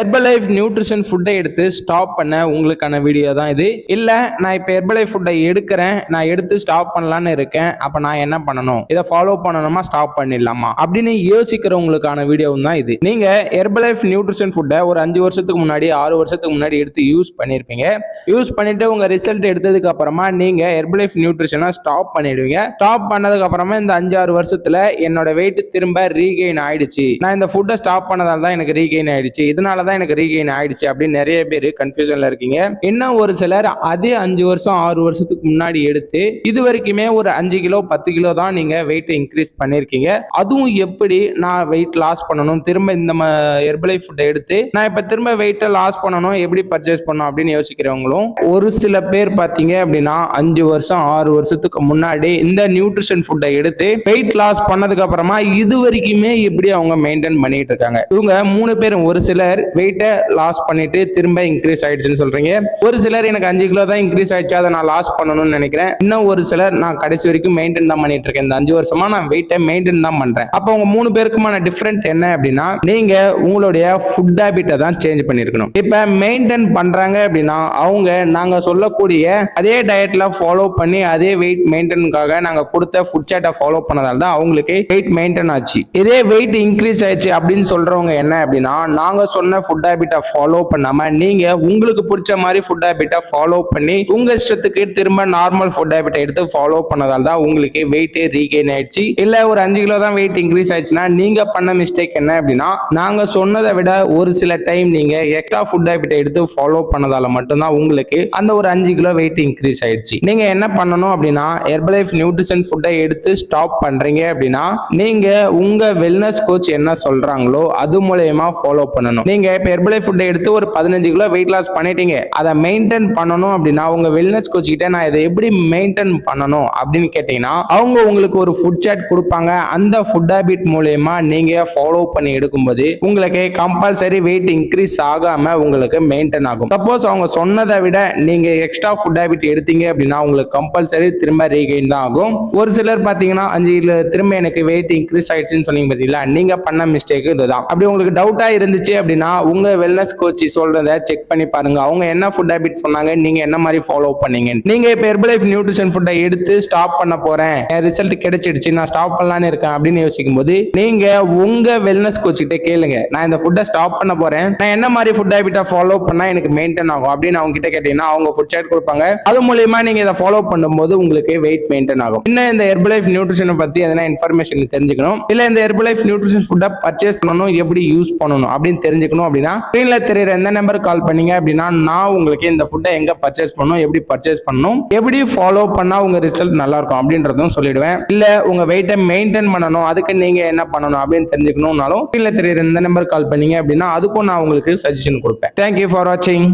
Herbalife nutrition ஃபுட்டை எடுத்து stop பண்ண உங்களுக்கான வீடியோ தான் இது. இல்ல நான் இப்ப ஹெர்பலைஃப் ஃபுட்டை எடுக்கிறேன், நான் எடுத்து ஸ்டாப் பண்ணலான்னு இருக்கேன், அப்ப நான் என்ன பண்ணணும், இதை ஃபாலோ பண்ணணுமா ஸ்டாப் பண்ணிடலாமா அப்படின்னு யோசிக்கிறவங்களுக்கான வீடியோவும் தான் இது. நீங்க ஹெர்பலைஃப் நியூட்ரிஷன் ஃபுட்டை ஒரு 5 வருஷத்துக்கு முன்னாடி 6 வருஷத்துக்கு முன்னாடி எடுத்து யூஸ் பண்ணிருப்பீங்க. யூஸ் பண்ணிட்டு உங்க ரிசல்ட் எடுத்ததுக்கு அப்புறமா நீங்க ஹெர்பலைஃப் நியூட்ரிஷனை ஸ்டாப் பண்ணிடுவீங்க. ஸ்டாப் பண்ணதுக்கு அப்புறமா இந்த 5-6 வருஷத்துல என்னோட வெயிட் திரும்ப ரீகெயின் ஆயிடுச்சு, நான் இந்த ஃபுட்டை ஸ்டாப் பண்ணதால தான் எனக்கு ரீகெயின் ஆயிடுச்சு, இதனால தான் எனக்கு ரீகெயின் ஆயிடுச்சு அப்படின்னு நிறைய பேர் கன்ஃபியூஷன்ல இருக்கீங்க. இன்னும் ஒரு சிலர் அதே 5 வருஷம் 6 வருஷத்துக்கு முன்னாடி எடுத்து இது வரைக்குமே ஒரு 5 கிலோ 10 கிலோ தான் நீங்க வெயிட் இன்க்ரீஸ் பண்ணிருக்கீங்க. அதுவும் எப்படி நான் வெயிட் லாஸ் பண்ணணும், திரும்ப இந்த ஹெர்பலைஃப் ஃபுட்டை எடுத்து நான் இப்ப திரும்ப வெயிட்டை லாஸ் பண்ணணும், எப்படி பர்ச்சேஸ் பண்ணணும் அப்படின்னு யோசிக்கிறவங்களும் ஒரு சில பேர் பாத்தீங்க அப்படின்னா 5 வருஷம் 6 வருஷத்துக்கு முன்னாடி இந்த நியூட்ரிஷன் ஃபுட்டை எடுத்து வெயிட் லாஸ் பண்ணதுக்கு அப்புறமா இது வரைக்குமே எப்படி அவங்க மெயின்டைன் பண்ணிட்டு இருக்காங்க. இவங்க 3 பேரும் ஒரு சிலர் வெயிட்டை லாஸ் பண்ணிட்டு திரும்ப இன்க்ரீஸ் ஆயிடுச்சுன்னு சொல்றீங்க. ஒரு சிலர் எனக்கு 5 கிலோ தான் இன்க்ரீஸ் ஆயிடுச்சு, அதை நான் லாஸ் பண்ணணும்னு நினைக்கிறேன். இன்னும் ஒரு சிலர் நான் கடைசி வரைக்கும் மெயின்டைன் தான் பண்ணிட்டு இருக்கேன், இந்த 5 வருஷமா நான் வெயிட்டை மெயின்டைன் தான் பண்றேன். அப்போ உங்க 3 பேருக்குமான டிஃபரெண்ட் என்ன அப்படின்னா, நீங்க உங்களுடைய ஃபுட் ஹாபிட்டை தான் சேஞ்ச் பண்ணிருக்கணும். இப்ப மெயின்டைன் பண்றாங்க அப்படின்னா அவங்க நாங்க சொல்லக்கூடிய அதே டயட்ல ஃபாலோ பண்ணி அதே வெயிட் மெயின்டைனுக்காக நாங்க கொடுத்த ஃபுட் சார்ட்டை ஃபாலோ பண்ணதால தான் அவங்களுக்கு வெயிட் மெயின்டைன் ஆச்சு. இதே வெயிட் இன்க்ரீஸ் ஆயிடுச்சு அப்படின்னு சொல்றவங்க என்ன அப்படின்னா, நாங்க சொன்ன ஃபுட் ஹாபிட்டை ஃபாலோ பண்ணாம நீங்க உங்களுக்கு பிடிச்ச மாதிரி ஃபுட் ஹாபிட்டை ஃபாலோ பண்ணி உங்க இஷ்டத்துக்கு திரும்ப நார்மல் ஃபுட் ஹாபிட்டை எடுத்து ஃபாலோ பண்ணதால தான் உங்களுக்கு வெயிட் ரீகெயின் ஆயிடுச்சு. இல்ல ஒரு 5 கிலோ தான் வெயிட் இன்க்ரீஸ் ஆயிடுச்சுன்னா நீங்க பண்ண மிஸ்டேக் என்ன அப்படின்னா, நாங்க சொன்னதை விட ஒரு சில டைம் நீங்க எக்ஸ்ட்ரா ஃபுட் ஹாபிட்டை எடுத்து ஃபாலோ பண்ணதால மட்டும்தான் உங்களுக்கு அந்த ஒரு 5 கிலோ வெயிட் இன்க்ரீஸ் ஆயிடுச்சு. நீங்க என்ன பண்ணணும் அப்படின்னா, ஹெர்பலைஃப் நியூட்ரிஷன் ஃபுட்டை எடுத்து ஸ்டாப் பண்றீங்க அப்படின்னா நீங்க உங்க வெல்னஸ் கோச் என்ன சொல்றாங்களோ அது மூலமா ஃபாலோ பண்ணணும். நீங்க இப்ப ஹெர்பலைஃப் ஃபுட்டை எடுத்து ஒரு 15 கிலோ வெயிட் லாஸ் பண்ணிட்டீங்க, அதை மெயின்டைன் பண்ணணும் அப்படின்னா உங்க வெல்னஸ் கோச் கிட்ட நான் இதை எப்படி மெயின்டைன் பண்ணணும் அப்படின்னு கேட்டீங்கன்னா அவங்க உங்களுக்கு ஒரு ஃபுட் சார்ட் கொடுப்பாங்க. அந்த ஃபுட் ஹாபிட் மூலமா நீங்க ஃபாலோ பண்ணி எடுக்கும்போது உங்களுக்கு கம்பல்சரி வெயிட் இன்க்ரீஸ் ஆகாம உங்களுக்கு மெயின்டைன் ஆகும். சப்போஸ் அவங்க சொன்னதை விட நீங்க எக்ஸ்ட்ரா ஃபுட் ஹாபிட் எடுத்தீங்க அப்படின்னா உங்களுக்கு கம்பல்சரி திரும்ப ரீகெயின் தான் ஆகும். ஒரு சிலர் பாத்தீங்கன்னா 5 திரும்ப எனக்கு வெயிட் இன்க்ரீஸ் ஆயிடுச்சுன்னு சொன்னீங்க பாத்தீங்களா, நீங்க பண்ண மிஸ்டேக் இதுதான். அப்படி உங்களுக்கு டவுட்டா இருந்துச்சு அப்படின்னா உங்க வெல்னஸ் கோச் சொல்றதை செக் பண்ணி பாருங்க, அவங்க என்ன ஃபுட் ஹாபிட் சொன்னாங்க, நீங்க என்ன மாதிரி ஃபாலோ பண்ணீங்க. நீங்க இப்ப ஹெர்பலைஃப் நியூட்ரிஷன் ஃபுட்டை எடுத்து ஸ்டாப் பண்ண போறேன், ரிசல்ட் கிடைச்சிடுச்சு, நான் ஸ்டாப் பண்ணலான்னு இருக்கேன் அப்படின்னு யோசிக்கும் போது நீங்க உங்க வெல்னஸ் கோச் கிட்ட கேளுங்க, நான் இந்த ஃபுட்டை ஸ்டாப் பண்ண போறேன், நான் என்ன மாதிரி ஃபுட் ஹாபிட்டை ஃபாலோ பண்ணா எனக்கு மெயின்டைன் ஆகும் அப்படின்னு அவங்க கிட்ட கேட்டீங்கன்னா அவங்க ஃபுட் சார்ட் கொடுப்பாங்க. அது மூலமா நீங்க இதை ஃபாலோ பண்ணும்போது உங்களுக்கு வெயிட் மெயின்டைன் ஆகும். இன்னும் இந்த ஹெர்பலைஃப் நியூட்ரிஷனை பத்தி எதனா இன்ஃபர்மேஷன் தெரிஞ்சுக்கணும், இல்ல இந்த ஹெர்பலைஃப் நியூட்ரிஷன் ஃபுட்டை பர்ச்சேஸ் பண்ணணும், எப்படி யூஸ் பண்ணணும் அப்படின்னு தெரிஞ்சுக்கணும் அப்படின்னா ஸ்கிரீன்ல தெரியுற எந்த நம்பருக்கு கால் பண்ணீங்க அப்படின்னா நான் உங்களுக்கு இந்த ஃபுட்டை எங்க பர்ச்சேஸ் பண்ணணும், எப்படி பர்ச்சேஸ் பண்ணணும், எப்படி ஃபாலோ பண்ணா உங்க ரிசல்ட் நல்லா இருக்கும் அப்படின்றதும் சொல்லிடுவேன். இல்ல உங்க வெயிட்டை மெயின்டைன் பண்ணணும், அதுக்கு நீங்க என்ன பண்ணணும் அப்படின்னு தெரிஞ்சுக்கணும்னாலும் ஸ்கிரீன்ல தெரியுற எந்த நம்பருக்கு கால் பண்ணீங்க அப்படின்னா அதுக்கும் நான் உங்களுக்கு சஜஷன் கொடுப்பேன். தேங்க்யூ ஃபார் வாட்சிங்.